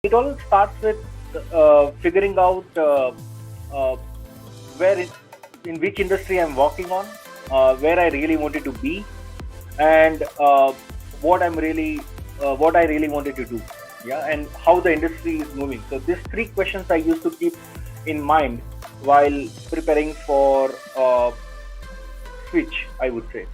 It all starts with figuring out uh, where in which industry I'm working on, where I really wanted to be, and what I'm really what I really wanted to do. Yeah, and how the industry is moving. So these three questions I used to keep in mind while preparing for switch, I would say.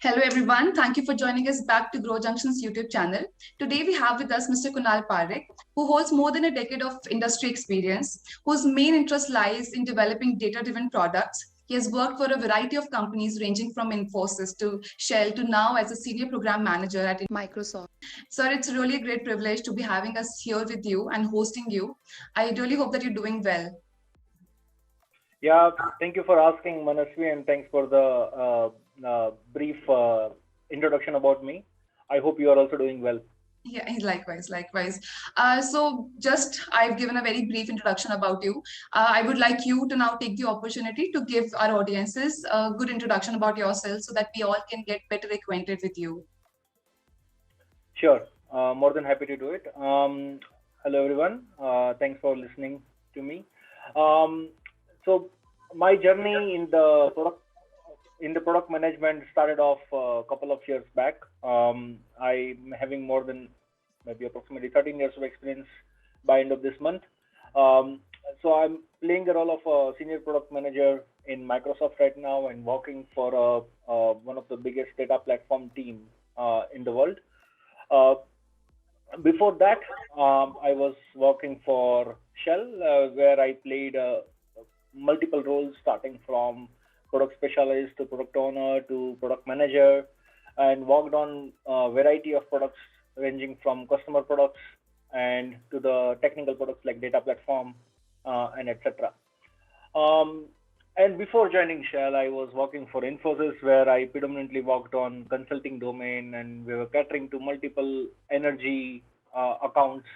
Hello, everyone. Thank you for joining us back to Growjunction's YouTube channel. Today, we have with us Mr. Kunal Parekh, who holds more than a decade of industry experience, whose main interest lies in developing data-driven products. He has worked for a variety of companies ranging from Infosys to Shell to now as a senior program manager at Microsoft. Sir, it's really a great privilege to be having us here with you and hosting you. I really hope that you're doing well. Yeah, thank you for asking, Manasvi, and thanks for the brief introduction about me. I hope you are also doing well. Yeah, likewise. So just I've given a very brief introduction about you. I would like you to now take the opportunity to give our audiences a good introduction about yourself so that we all can get better acquainted with you. Sure, more than happy to do it. Hello, everyone. Thanks for listening to me. Um, so, my journey in the product management started off a couple of years back. I'm having more than maybe approximately 13 years of experience by end of this month. Um, so I'm playing the role of a senior product manager in Microsoft right now and working for one of the biggest data platform team in the world. Uh, Before that, I was working for Shell, where I played multiple roles, starting from product specialist to product owner to product manager, and worked on a variety of products ranging from customer products and to the technical products like data platform and etc. Um, and before joining Shell, I was working for Infosys, where I predominantly worked on consulting domain, and we were catering to multiple energy accounts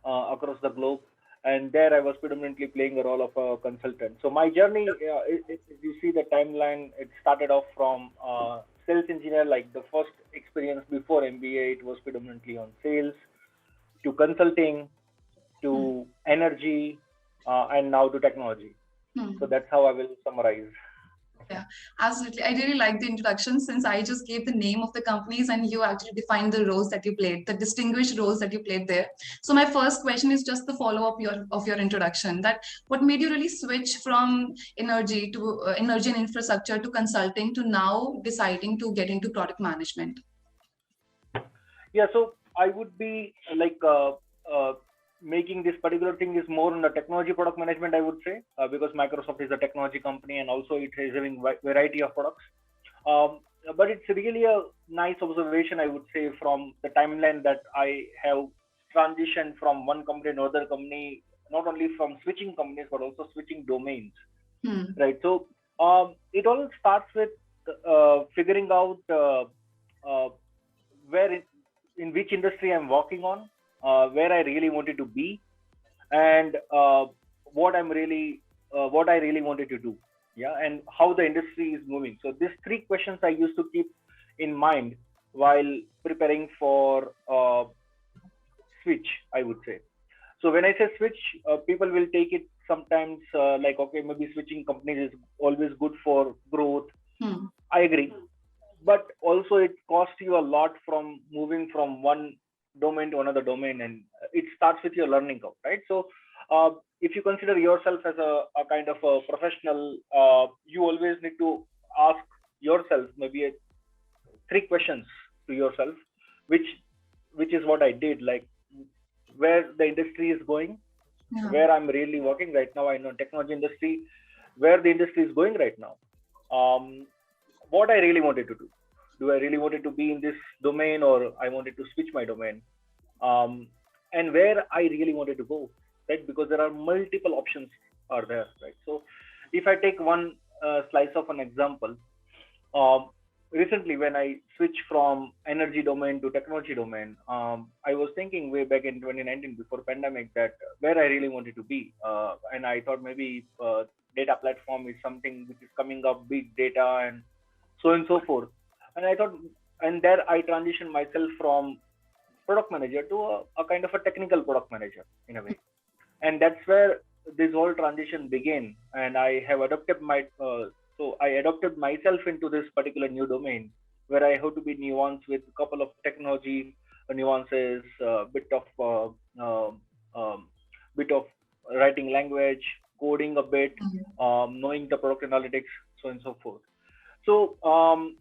across the globe. And there, I was predominantly playing the role of a consultant. So my journey, if you see the timeline, it started off from sales engineer, like the first experience before MBA, it was predominantly on sales, to consulting, Hmm. to energy, and now to technology. So Hmm. that's how I will summarize. Yeah, absolutely. I really like the introduction since I just gave the name of the companies and you actually defined the roles that you played, the distinguished roles that you played there. So my first question is just the follow-up of your introduction. That what made you really switch from energy and infrastructure to consulting to now deciding to get into product management? Yeah, so I would be uh, making this particular thing is more on the technology product management, I would say, because Microsoft is a technology company and also it is having variety of products. Um, but it's really a nice observation, I would say, from the timeline that I have transitioned from one company to another company, not only from switching companies but also switching domains, Hmm. right? So it all starts with figuring out uh, where in which industry I'm working on, where I really wanted to be, and what I really wanted to do. Yeah, and how the industry is moving. So these three questions I used to keep in mind while preparing for switch, I would say. So when I say switch, people will take it sometimes like, okay, maybe switching companies is always good for growth. Hmm. I agree, but also it costs you a lot from moving from one domain to another domain, and it starts with your learning curve, right? So if you consider yourself as a kind of a professional, you always need to ask yourself maybe three questions to yourself, which which is what I did, like where the industry is going, Yeah. where I'm really working right now. I know technology industry, where the industry is going right now. Um, what I really wanted to do. Do I really wanted to be in this domain, or I wanted to switch my domain? Um, and where I really wanted to go, right? Because there are multiple options are there, right? So if I take one slice of an example, um, recently when I switched from energy domain to technology domain, I was thinking way back in 2019 before pandemic that where I really wanted to be, and I thought maybe data platform is something which is coming up, big data and so and so forth. And I thought, and there I transitioned myself from product manager to a kind of a technical product manager in a way. And that's where this whole transition began. And I have adopted so I adopted myself into this particular new domain where I have to be nuanced with a couple of technology nuances, uh, um, bit of writing language, coding a bit, knowing the product analytics, so on and so forth. So,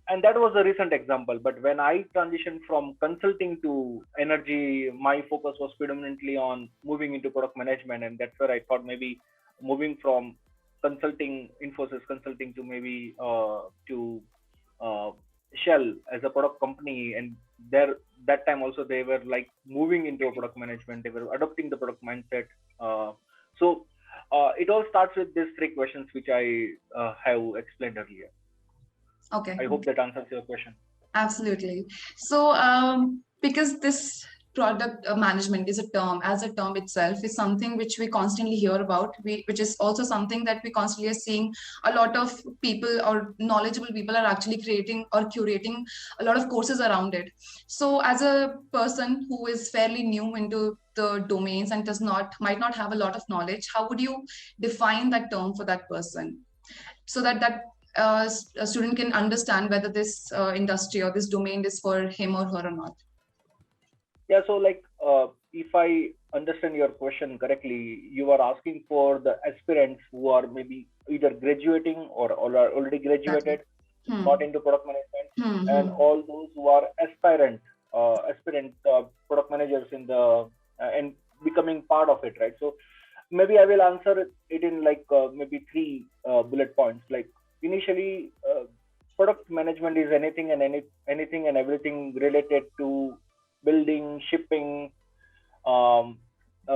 and that was a recent example. But when I transitioned from consulting to energy, my focus was predominantly on moving into product management. And that's where I thought maybe moving from consulting, Infosys consulting, to maybe to uh, Shell as a product company. And there, that time also, they were like moving into a product management. They were adopting the product mindset. So it all starts with these three questions, which I have explained earlier. Okay. I hope that answers your question. Absolutely. So, because this product management is a term, as a term itself, is something which we constantly hear about, which is also something that we constantly are seeing a lot of people or knowledgeable people are actually creating or curating a lot of courses around it. So, as a person who is fairly new into the domains and might not have a lot of knowledge, how would you define that term for that person, so that a student can understand whether this industry or this domain is for him or her or not? Yeah, so like if I understand your question correctly, you are asking for the aspirants who are maybe either graduating or are already graduated, not into product management, and all those who are aspirant product managers in the and becoming part of it, right? So maybe I will answer it in like maybe three bullet points. Like initially, product management is anything and everything related to building, shipping,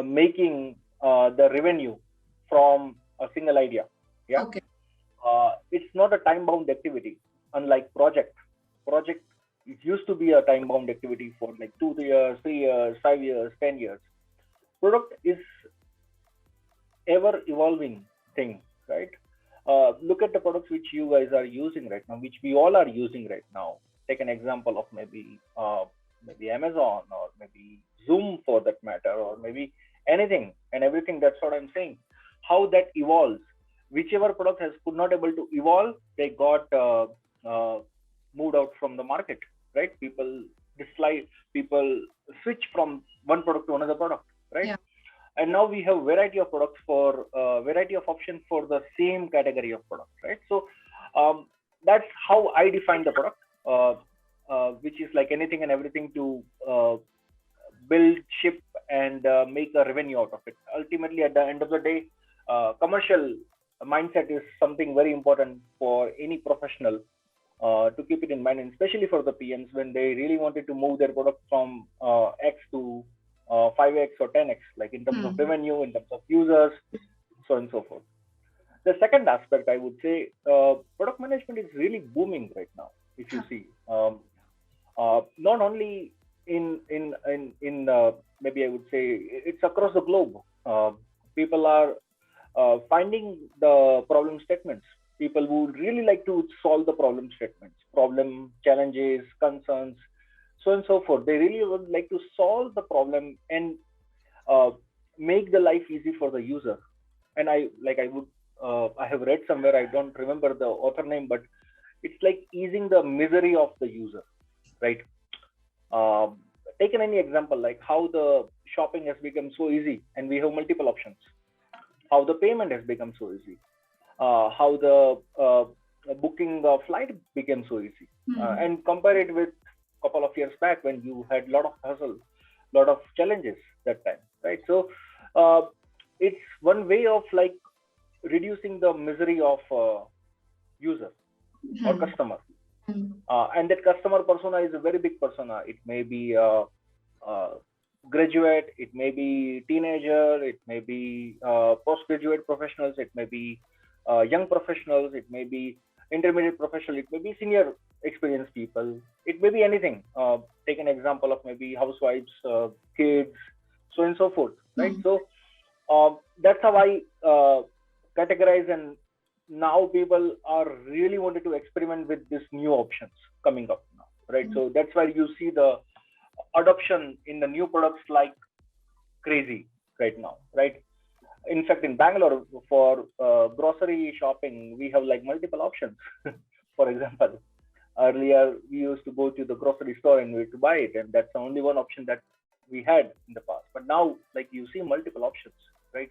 making the revenue from a single idea. Yeah. Okay. It's not a time-bound activity, unlike project. Project, it used to be a time-bound activity for like 2 years, 3 years, 5 years, 10 years. Product is ever evolving thing, right? Look at the products which you guys are using right now, which we all are using right now. Take an example of maybe Amazon, or maybe Zoom for that matter, or maybe anything and everything. That's what I'm saying. How that evolves. Whichever product could not able to evolve, they got moved out from the market, right? People switch from one product to another product, right? Yeah. And now we have variety of products for variety of options for the same category of products, right? So that's how I define the product, which is like anything and everything to build, ship, and make a revenue out of it. Ultimately, at the end of the day, commercial mindset is something very important for any professional to keep it in mind, and especially for the PMs when they really wanted to move their product from X to 5x or 10x, like in terms of revenue, in terms of users, so on and so forth. The second aspect, I would say, product management is really booming right now. If you see, not only in maybe I would say it's across the globe. People are finding the problem statements. People would really like to solve the problem statements, problem, challenges, concerns, so on and so forth. They really would like to solve the problem and make the life easy for the user. And I have read somewhere, I don't remember the author name, but it's like easing the misery of the user, right? Taken any example, like how the shopping has become so easy and we have multiple options, how the payment has become so easy, how the booking the flight became so easy, and compare it with a couple of years back when you had a lot of hustle, lot of challenges that time, right? So it's one way of like reducing the misery of user or customer. And that customer persona is a very big persona. It may be graduate, it may be teenager, it may be postgraduate professionals, it may be young professionals, it may be intermediate professional, it may be senior experienced people, it may be anything. Take an example of maybe housewives, kids, so on and so forth, right? So that's how I categorize and now people are really wanted to experiment with these new options coming up now, right? So that's why you see the adoption in the new products like crazy right now, right? In fact, in Bangalore, for grocery shopping, we have like multiple options. For example, earlier we used to go to the grocery store and we had to buy it, and that's the only one option that we had in the past. But now, like you see multiple options, right?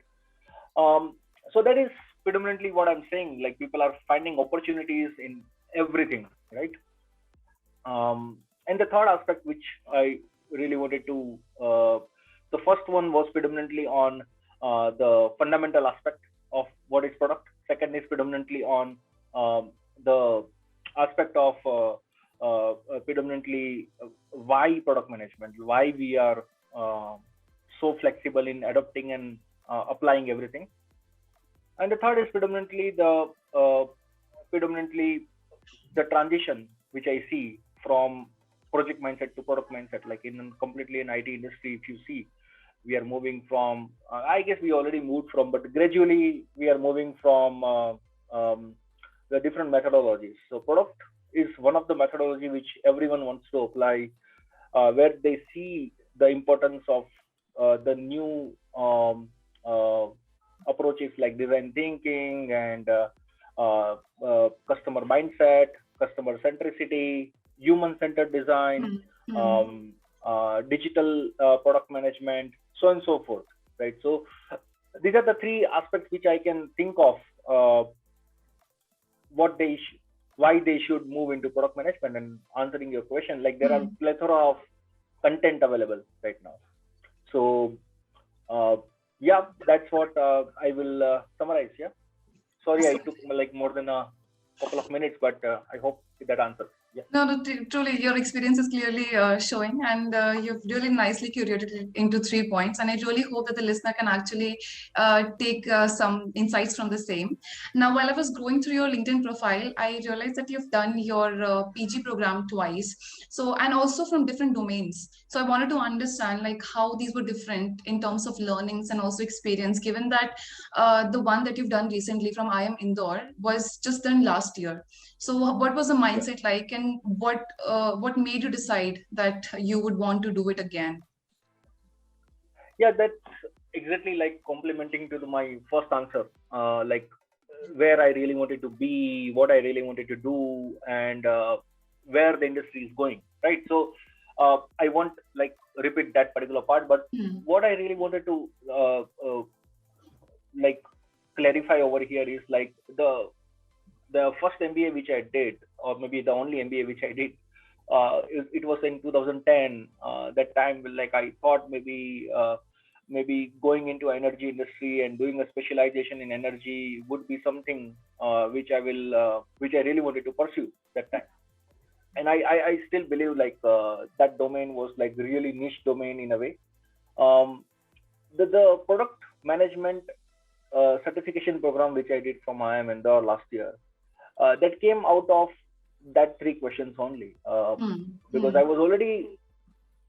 Um, so that is predominantly what I'm saying. Like people are finding opportunities in everything, right? And the third aspect, which I really wanted to, the first one was predominantly on the fundamental aspect of what is product. Second is predominantly on the aspect of predominantly why product management, why we are so flexible in adopting and applying everything. And the third is uh, predominantly the transition which I see from project mindset to product mindset. Like in completely in IT industry, if you see, we are moving from. I guess we already moved from, but gradually we are moving from the different methodologies. So product is one of the methodology which everyone wants to apply, where they see the importance of the new approaches like design thinking and customer mindset, customer centricity, human centered design, digital product management, so on and so forth, right? So these are the three aspects which I can think of, what they why they should move into product management. And answering your question, like there are plethora of content available right now. So uh, yeah, that's what I will summarize. Yeah, sorry I took like more than a couple of minutes, but I hope that answers. Yeah. No, no, truly, your experience is clearly showing, and you've really nicely curated it into 3 points. And I really hope that the listener can actually take some insights from the same. Now, while I was going through your LinkedIn profile, I realized that you've done your PG program twice. So, and also from different domains. So, I wanted to understand like how these were different in terms of learnings and also experience, given that the one that you've done recently from IIM Indore was just done last year. So what was the Yeah. mindset like, and what made you decide that you would want to do it again? Yeah, that's exactly like complementing to my first answer. Like where I really wanted to be, what I really wanted to do, and where the industry is going, right? So I won't like repeat that particular part, but what I really wanted to like clarify over here is like the first MBA which I did, or maybe the only MBA which I did, it was in 2010. That time, like I thought maybe going into energy industry and doing a specialization in energy would be something which I really wanted to pursue that time. And I still believe like that domain was like really niche domain in a way. Um, the product management certification program which I did from IIM Indore last year, that came out of that three questions only, because I was already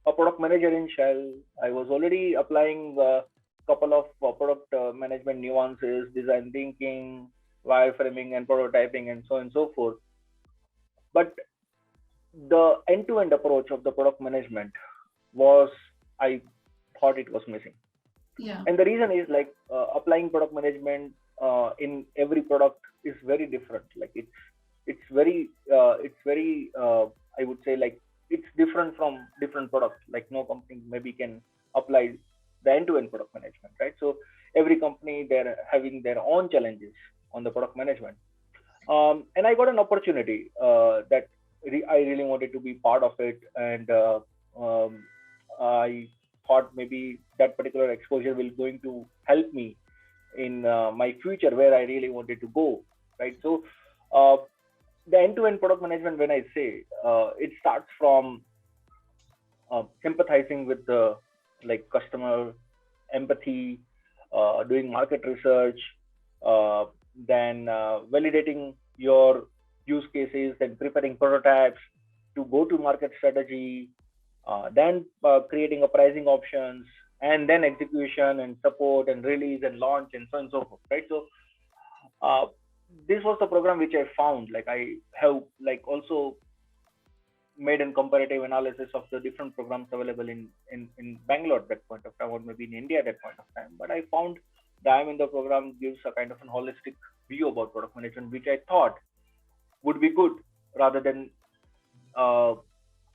a product manager in Shell. I was already applying a couple of product management nuances, design thinking, wireframing, and prototyping, and so on and so forth. But the end-to-end approach of the product management was, I thought it was missing. Yeah. And the reason is like applying product management in every product is very different. Like it's very I would say like it's different from different products. Like no company maybe can apply the end-to-end product management, right? So every company, they're having their own challenges on the product management. And I got an opportunity that I really wanted to be part of it, and um, I thought maybe that particular exposure will going to help me in my future where I really wanted to go, right? So uh, the end-to-end product management, when I say it starts from sympathizing with the like customer, empathy, doing market research, uh, then validating your use cases and preparing prototypes to go to market strategy, then creating a pricing options, and then execution and support and release and launch and so on and so forth, right? So uh, this was the program which I found. Like I have like also made a comparative analysis of the different programs available in Bangalore at that point of time, or maybe in India at that point of time. But I found the I am in the program gives a kind of an holistic view about product management, which I thought would be good rather than uh,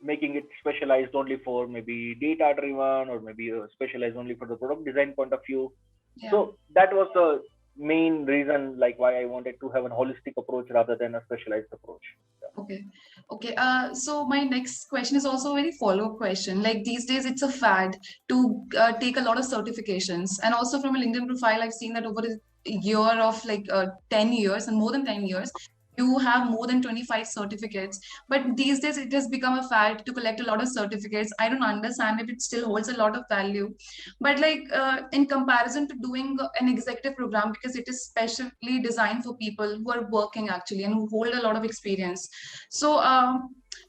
making it specialized only for maybe data driven, or maybe specialized only for the product design point of view. Yeah. So that was the main reason like why I wanted to have a holistic approach rather than a specialized approach. Okay. Okay. So my next question is also a very follow-up question. Like these days, it's a fad to take a lot of certifications. And also from a LinkedIn profile, I've seen that over a year of like 10 years and more than 10 years, you have more than 25 certificates. But these days, it has become a fad to collect a lot of certificates. I don't understand if it still holds a lot of value. But like in comparison to doing an executive program, because it is specially designed for people who are working actually and who hold a lot of experience. So,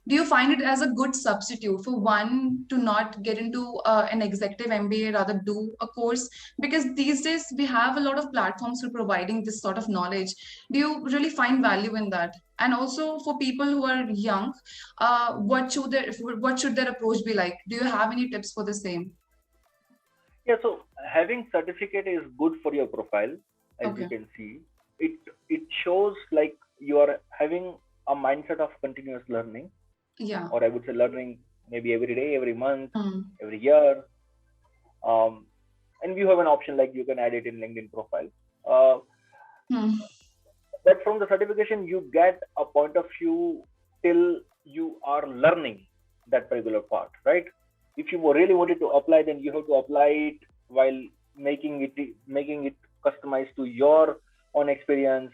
do you find it as a good substitute for one to not get into an executive MBA, rather do a course? Because these days we have a lot of platforms for providing this sort of knowledge. Do you really find value in that? And also for people who are young, what should their approach be like? Do you have any tips for the same? Yeah, so having certificate is good for your profile, as you Okay. can see. It it shows like you are having a mindset of continuous learning, Yeah. or I would say learning maybe every day, every month, Mm. every year. Um, and you have an option like you can add it in LinkedIn profile. Uh, Mm. but from the certification, you get a point of view till you are learning that particular part, right? If you really wanted to apply, then you have to apply it while making it customized to your own experience,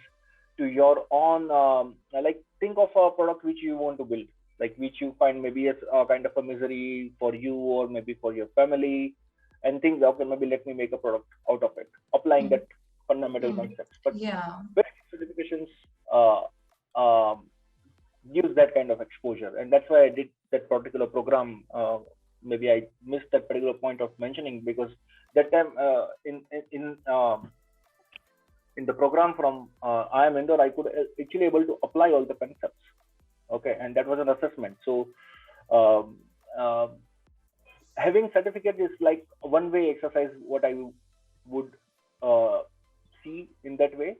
to your own like think of a product which you want to build, like which you find maybe as a kind of a misery for you or maybe for your family, and think okay, maybe let me make a product out of it, applying Mm. that fundamental Mm. concept. But Yeah. very few certifications uh, um, gives that kind of exposure, and that's why I did that particular program. Maybe I missed that particular point of mentioning, because that time in the program from I am Indore, I could actually able to apply all the concepts. Okay, and that was an assessment. So um, uh, having certificate is like a one way exercise. What I would uh, see in that way,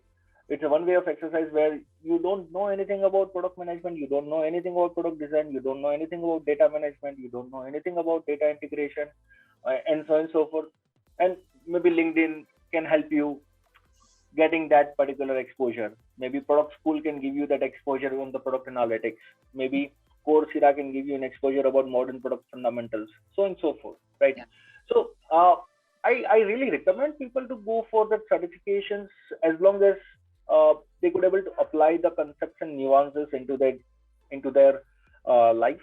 it's a one way of exercise where you don't know anything about product management, you don't know anything about product design, you don't know anything about data management, you don't know anything about data integration, and so on and so forth. And maybe LinkedIn can help you getting that particular exposure. Maybe product school can give you that exposure on the product analytics. Maybe Coursera can give you an exposure about modern product fundamentals, so on and so forth, right? Yeah. So I really recommend people to go for the certifications as long as they could able to apply the concepts and nuances into their life,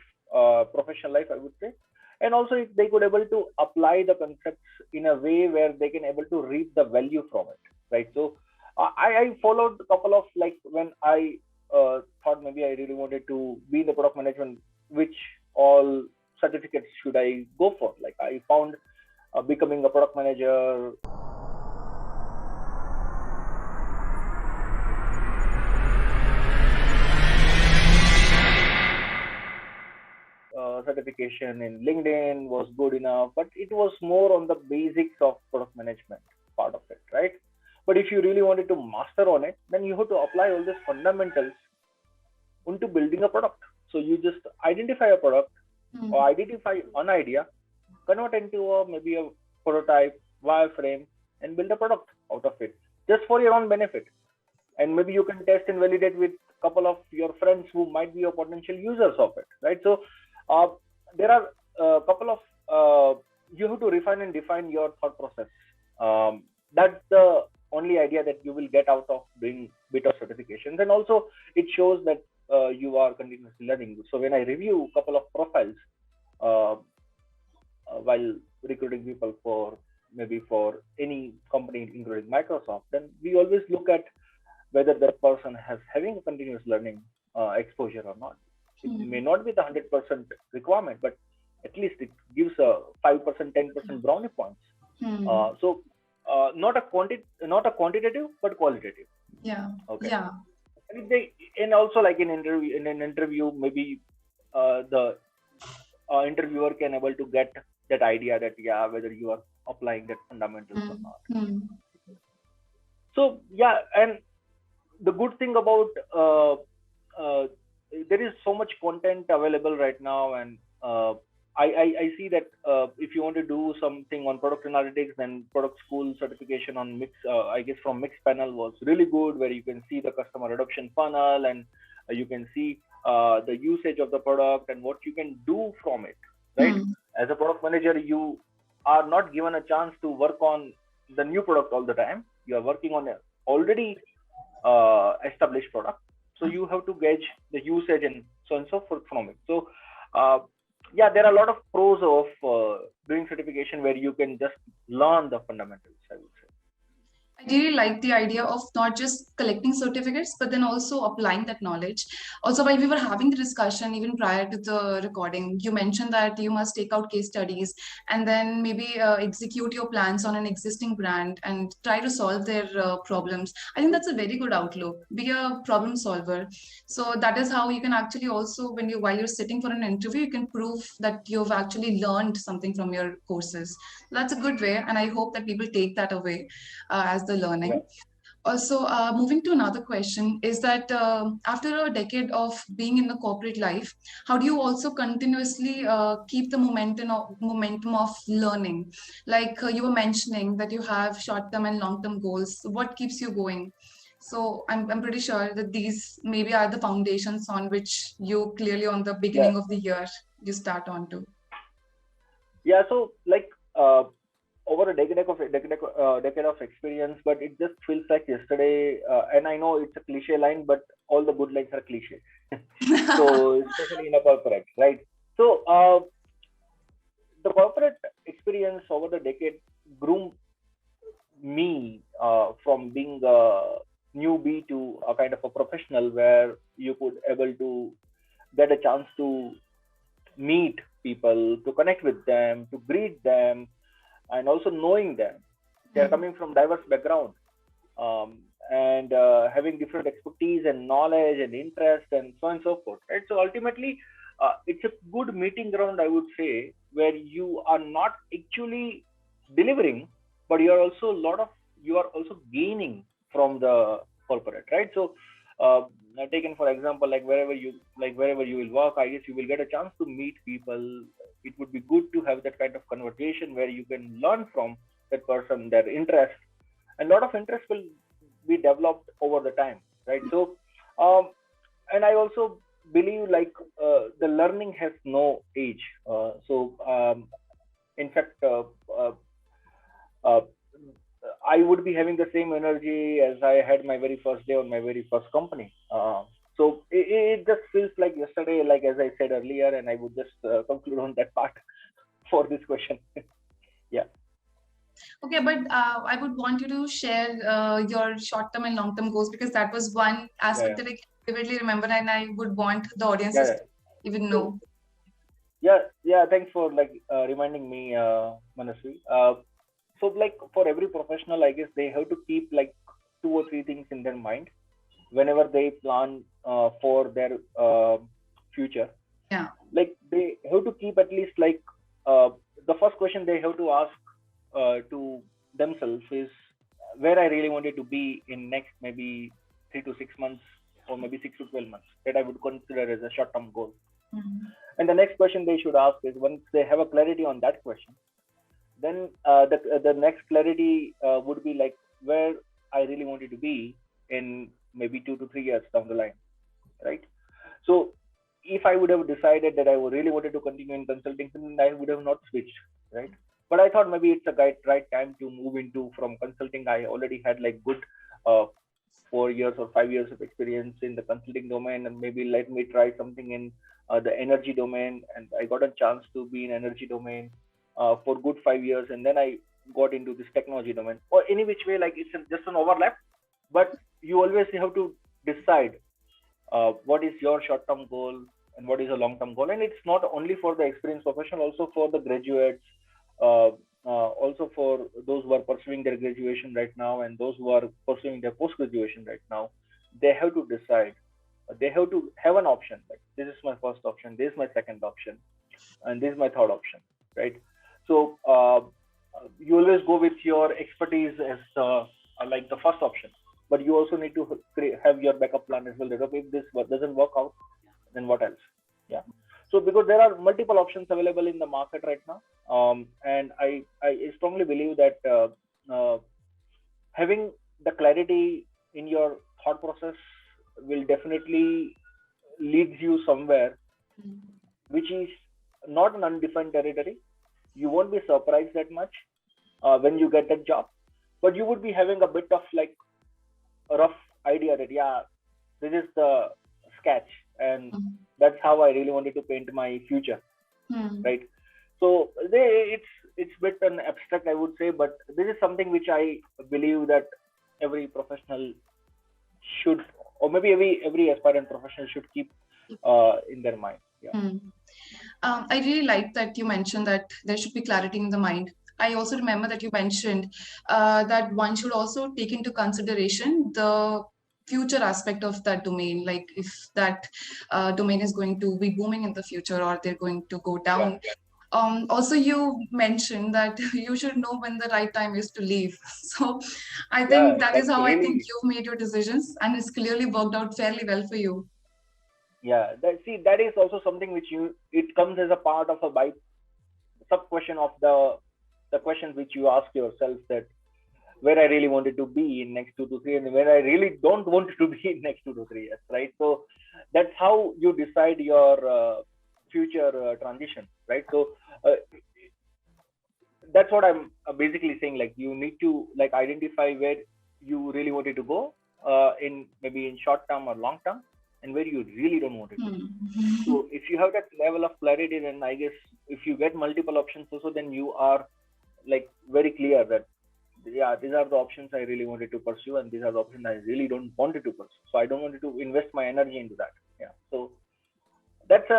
professional life, I would say. And also if they could able to apply the concepts in a way where they can able to reap the value from it, right? So I followed a couple of like when I thought maybe I really wanted to be in the product management, which all certificates should I go for? Like I found becoming a product manager, certification in LinkedIn was good enough, but it was more on the basics of product management part of it, right? But if you really wanted to master on it, then you have to apply all these fundamentals into building a product. So you just identify a product Mm. or identify an idea, convert into a maybe a prototype, wireframe, and build a product out of it, just for your own benefit. And maybe you can test and validate with a couple of your friends who might be your potential users of it, right? So uh, there are a couple of you have to refine and define your thought process. That's the only idea that you will get out of doing bit of certifications, and also it shows that you are continuously learning. So when I review a couple of profiles uh, while recruiting people for maybe for any company including Microsoft, then we always look at whether that person has having a continuous learning exposure or not. It may Mm. not be the 100% requirement, but at least it gives a 5%, 10% brownie points. Mm. So not a quantitative, but qualitative. Okay. Yeah. And also like in an interview, maybe the interviewer can able to get that idea that whether you are applying that fundamentals or not. Mm. So yeah, and the good thing about uh, there is so much content available right now, and I see that if you want to do something on product analytics, then product school certification on mix, I guess from mix panel was really good, where you can see the customer adoption funnel, and you can see the usage of the product and what you can do from it, right? Mm. As a product manager, you are not given a chance to work on the new product all the time. You are working on a already established product, so you have to gauge the usage and so on and so forth from it. So uh, yeah, there are a lot of pros of doing certification where you can just learn the fundamentals, I would say. I really like the idea of not just collecting certificates, but then also applying that knowledge. Also, while we were having the discussion, even prior to the recording, you mentioned that you must take out case studies and then maybe execute your plans on an existing brand and try to solve their problems. I think that's a very good outlook. Be a problem solver. So that is how you can actually also, while you're sitting for an interview, you can prove that you've actually learned something from your courses. That's a good way, and I hope that people take that away as the Yeah. learning. Also, moving to another question is that after a decade of being in the corporate life, how do you also continuously keep the momentum of learning? Like you were mentioning that you have short-term and long-term goals. So what keeps you going? So I'm pretty sure that these maybe are the foundations on which you clearly on the Yeah. beginning of the year you start on to. Yeah. So like over a decade of experience, but it just feels like yesterday. And I know it's a cliche line, but all the good lines are cliche. So especially in a corporate, right? So the corporate experience over the decade groomed me from being a newbie to a kind of a professional, where you could able to get a chance to meet people, to connect with them, to greet them, and also knowing them. They're Hmm. coming from diverse background, and having different expertise and knowledge and interest and so on and so forth. Right. So ultimately, it's a good meeting ground, I would say, where you are not actually delivering, but you are also gaining from the corporate, right? So, uh, taken for example, wherever you will work, I guess you will get a chance to meet people. It would be good to have that kind of conversation where you can learn from that person, their interest, and a lot of interest will be developed over the time, right? So um, and I also believe like the learning has no age. In fact, uh, uh, I would be having the same energy as I had my very first day on my very first company. So it just feels like yesterday, like as I said earlier, and I would just conclude on that part for this question. Yeah. Okay, but I would want you to share your short-term and long-term goals because that was one Yeah, aspect yeah. that I vividly remember, and I would want the audiences Yeah. to even So know. yeah, yeah. Thanks for like reminding me, Manasvi. So like for every professional, I guess they have to keep like two or three things in their mind whenever they plan for their future. Yeah. Like they have to keep at least like uh, the first question they have to ask to themselves is where I really wanted to be in next maybe 3 to 6 months, or maybe 6 to 12 months, that I would consider as a short-term goal. Mhm. And the next question they should ask is, once they have a clarity on that question, then the next clarity would be like where I really wanted to be in maybe 2 to 3 years down the line, right? So if I would have decided that I would really wanted to continue in consulting, then I would have not switched, right? But I thought maybe it's a right time to move into from consulting. I already had like good uh, 4 years or 5 years of experience in the consulting domain, and maybe let me try something in the energy domain. And I got a chance to be in energy domain for good 5 years, and then I got into this technology domain. Or any which way, like just an overlap, but you always have to decide what is your short-term goal and what is a long-term goal. And it's not only for the experienced professional, also for the graduates, uh, also for those who are pursuing their graduation right now and those who are pursuing their post graduation right now, they have to decide. They have to have an option. Like this is my first option, this is my second option, and this is my third option, right? So you always go with your expertise as like the first option, but you also need to have your backup plan as well. That okay, if this doesn't work out, then what else? Yeah. So because there are multiple options available in the market right now, and I strongly believe that having the clarity in your thought process will definitely leads you somewhere which is not an undefined territory. You won't be surprised that much when you get that job, but you would be having a bit of like a rough idea that yeah, this is the sketch, and that's how I really wanted to paint my future, right? So it's bit an abstract, I would say, but this is something which I believe that every professional should, or maybe every aspirant professional should keep in their mind. Yeah. I really like that you mentioned that there should be clarity in the mind. I also remember that you mentioned that one should also take into consideration the future aspect of that domain, like if that domain is going to be booming in the future or they're going to go down. Also, you mentioned that you should know when the right time is to leave. So I think that is how I think you've made your decisions, and it's clearly worked out fairly well for you. Yeah, that is also something which it comes as a part of a sub question of the questions which you ask yourself, that where I really wanted to be in next 2 to 3 and where I really don't want to be in next 2 to 3 years, right? So that's how you decide your future transition, right? So that's what I'm basically saying. Like you need to like identify where you really wanted to go in maybe in short term or long term, and where you really don't want it to be. So if you have that level of clarity, then I guess if you get multiple options also, then you are like very clear that yeah, these are the options I really wanted to pursue, and these are the options I really don't wanted to pursue. So I don't want to invest my energy into that. Yeah. So that's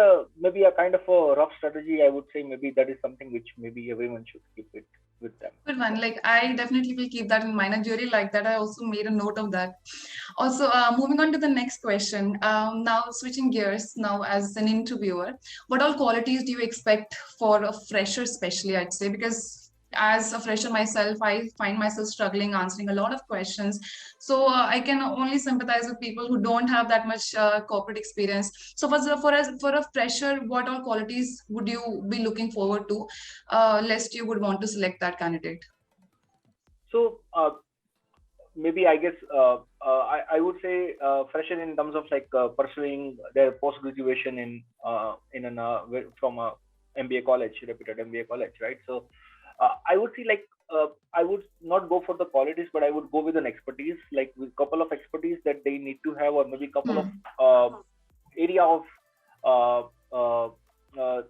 maybe a kind of a rough strategy, I would say. Maybe that is something which maybe everyone should keep it with them. Good one. Like I definitely will keep that in mind. I really like that. I also made a note of that. Also, moving on to the next question. Now switching gears. Now, as an interviewer, what all qualities do you expect for a fresher, especially? I'd say because as a fresher myself, I find myself struggling answering a lot of questions. So I can only sympathize with people who don't have that much corporate experience. So for a fresher, what all qualities would you be looking forward to, lest you would want to select that candidate? So maybe I guess I would say fresher in terms of like pursuing their post graduation in an from a MBA college, reputed MBA college, right? So I would see like I would not go for the qualities, but I would go with an expertise, like with couple of expertise that they need to have, or maybe couple of area of uh, uh, uh,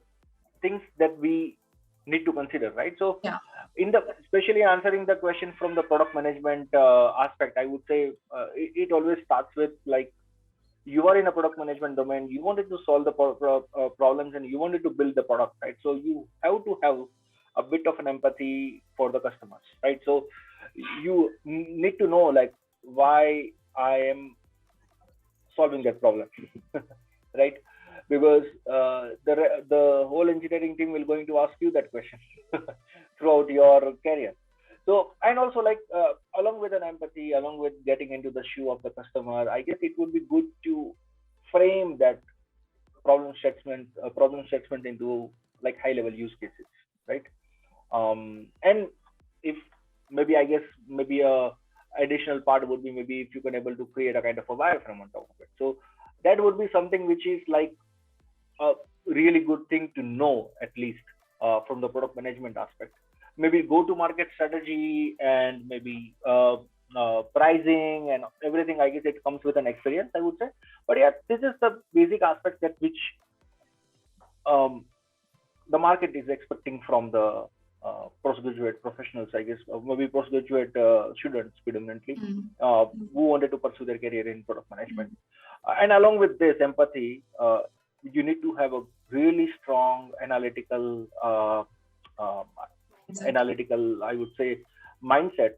things that we need to consider, right? So in the especially answering the question from the product management aspect, I would say it always starts with like you are in a product management domain, you wanted to solve the problems and you wanted to build the product, right? So you have to have a bit of an empathy for the customers, right? So you need to know like why I am solving that problem, right? Because the whole engineering team will going to ask you that question throughout your career. So and also like along with an empathy, along with getting into the shoe of the customer, I guess it would be good to frame that problem statement into like high level use cases, right? And if maybe I guess maybe a additional part would be maybe if you can able to create a kind of a wireframe on top of it. So that would be something which is like a really good thing to know, at least from the product management aspect. Maybe go to market strategy and maybe pricing and everything. I guess it comes with an experience, I would say. But yeah, this is the basic aspect that which the market is expecting from the postgraduate professionals, I guess, maybe postgraduate students predominantly, who wanted to pursue their career in product management. And along with this empathy, you need to have a really strong analytical analytical, I would say, mindset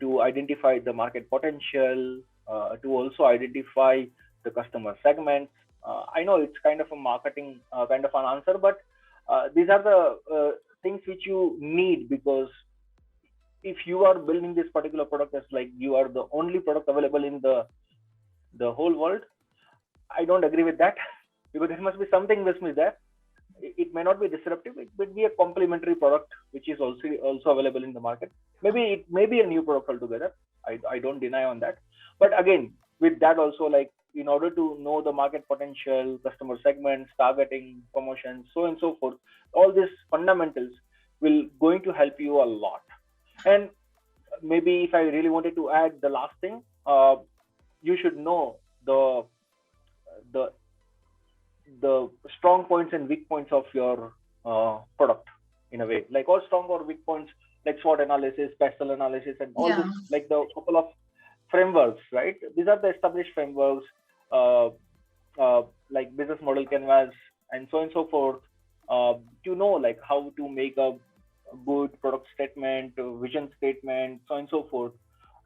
to identify the market potential, to also identify the customer segments. I know it's kind of a marketing kind of an answer, but these are the things which you need, because if you are building this particular product as like you are the only product available in the whole world, I don't agree with that because there must be something which is there. It may not be disruptive. It would be a complementary product which is also available in the market. Maybe it may be a new product altogether. I don't deny on that. But again, with that also, like in order to know the market potential, customer segments, targeting, promotions, so on and so forth, all these fundamentals will going to help you a lot. And maybe if I really wanted to add the last thing, you should know the the strong points and weak points of your product in a way, like all strong or weak points, like SWOT analysis, pastel analysis, and all this, like the couple of frameworks, right? These are the established frameworks, uh, like business model canvas and so on and so forth, to know like how to make a good product statement, vision statement, so on and so forth.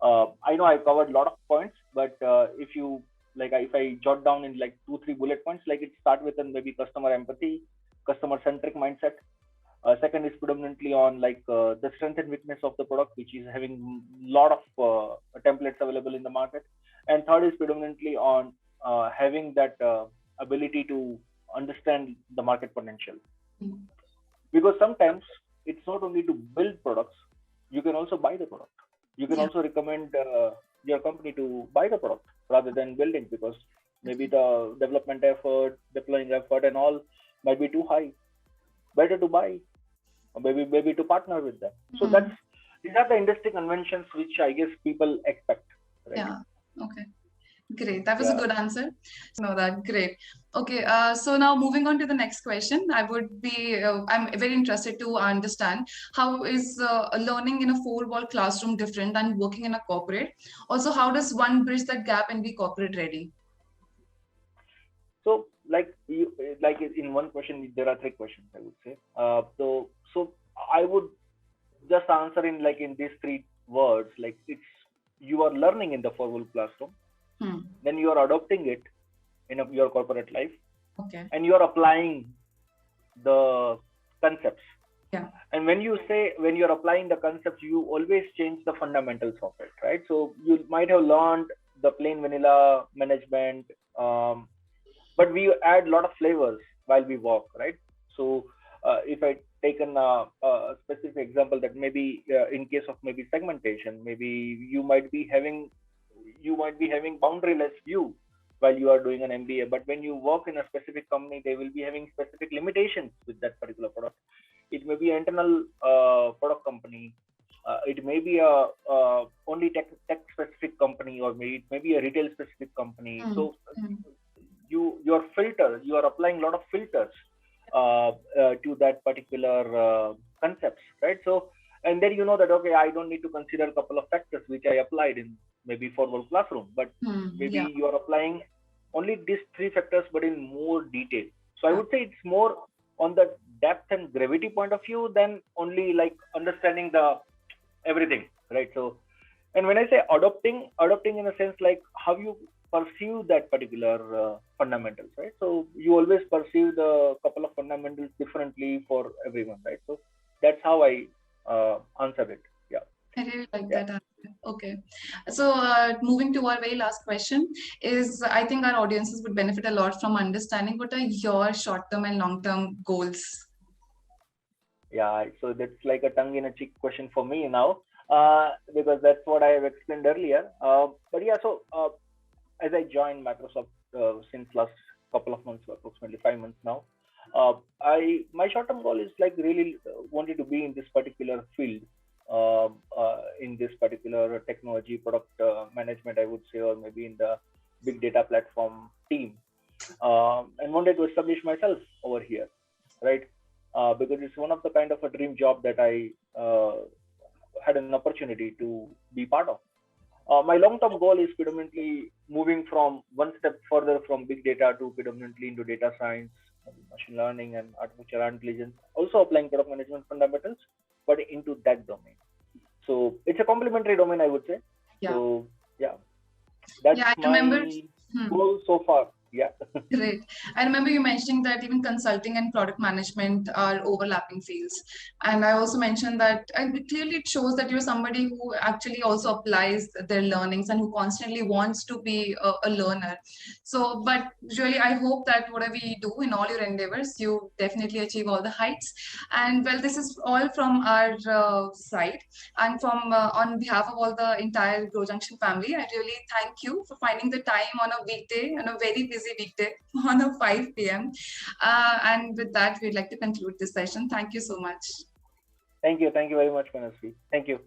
I know I covered a lot of points, but if you like, if I jot down in like 2 3 bullet points, like it start with maybe customer empathy, customer centric mindset. Second is predominantly on like the strength and weakness of the product, which is having a lot of templates available in the market. And third is predominantly on having that ability to understand the market potential. Because sometimes it's not only to build products, you can also buy the product. You can also recommend your company to buy the product rather than building, because maybe the development effort, deploying effort, and all might be too high. Better to buy, or maybe to partner with them. So these are the industry conventions which I guess people expect. Right? Yeah. Okay. Great. That was a good answer. No, that great. Okay. So now moving on to the next question, I'm very interested to understand how is learning in a four-wall classroom different than working in a corporate? Also, how does one bridge that gap and be corporate ready? So, like in one question, there are 3 questions, I would say. So I would just answer in these 3 words. Like you are learning in the four-wall classroom, then you are adopting it in your corporate life, and you are applying the concepts. Yeah. And when you're applying the concepts, you always change the fundamentals of it, right? So you might have learned the plain vanilla management, but we add a lot of flavors while we work, right? So if I take a specific example, that maybe in case of maybe segmentation, maybe you might be having boundaryless view while you are doing an MBA, but when you work in a specific company, they will be having specific limitations with that particular product. It may be an internal product company. It may be a only tech specific company, or maybe it may be a retail specific company. So you are applying a lot of filters to that particular concepts, right? So, and then you know that, okay, I don't need to consider a couple of factors which I applied in maybe formal classroom, but maybe you are applying only these 3 factors, but in more detail. So I would say it's more on the depth and gravity point of view than only like understanding the everything, right? So, and when I say adopting in a sense, like how you perceive that particular fundamentals, right? So you always perceive the couple of fundamentals differently for everyone, right? So that's how I answer it. Yeah. I really like that answer. Okay. So moving to our very last question is, I think our audiences would benefit a lot from understanding what are your short-term and long-term goals? Yeah, so that's like a tongue-in-a-cheek question for me now, because that's what I have explained earlier. But yeah, so as I joined Microsoft since last couple of months, approximately 5 months now, my short-term goal is like really wanted to be in this particular field, in this particular technology product management, I would say, or maybe in the big data platform team, and wanted to establish myself over here, right? Because it's one of the kind of a dream job that I had an opportunity to be part of. My long-term goal is predominantly moving from one step further from big data to predominantly into data science, machine learning, and artificial intelligence. Also applying product management fundamentals, but into that domain. So it's a complementary domain, I would say. Yeah. So yeah, that's I my remember. goal so far. Yeah. Great. I remember you mentioning that even consulting and product management are overlapping fields. And I also mentioned that, and clearly it shows that you're somebody who actually also applies their learnings and who constantly wants to be a learner. So, but really, I hope that whatever you do in all your endeavors, you definitely achieve all the heights. And well, this is all from our side. And from on behalf of all the entire Growjunction family, I really thank you for finding the time on a weekday, on a very busy weekday, on a 5 p.m. And with that, we'd like to conclude this session. Thank you so much. Thank you very much, Manasvi. Thank you.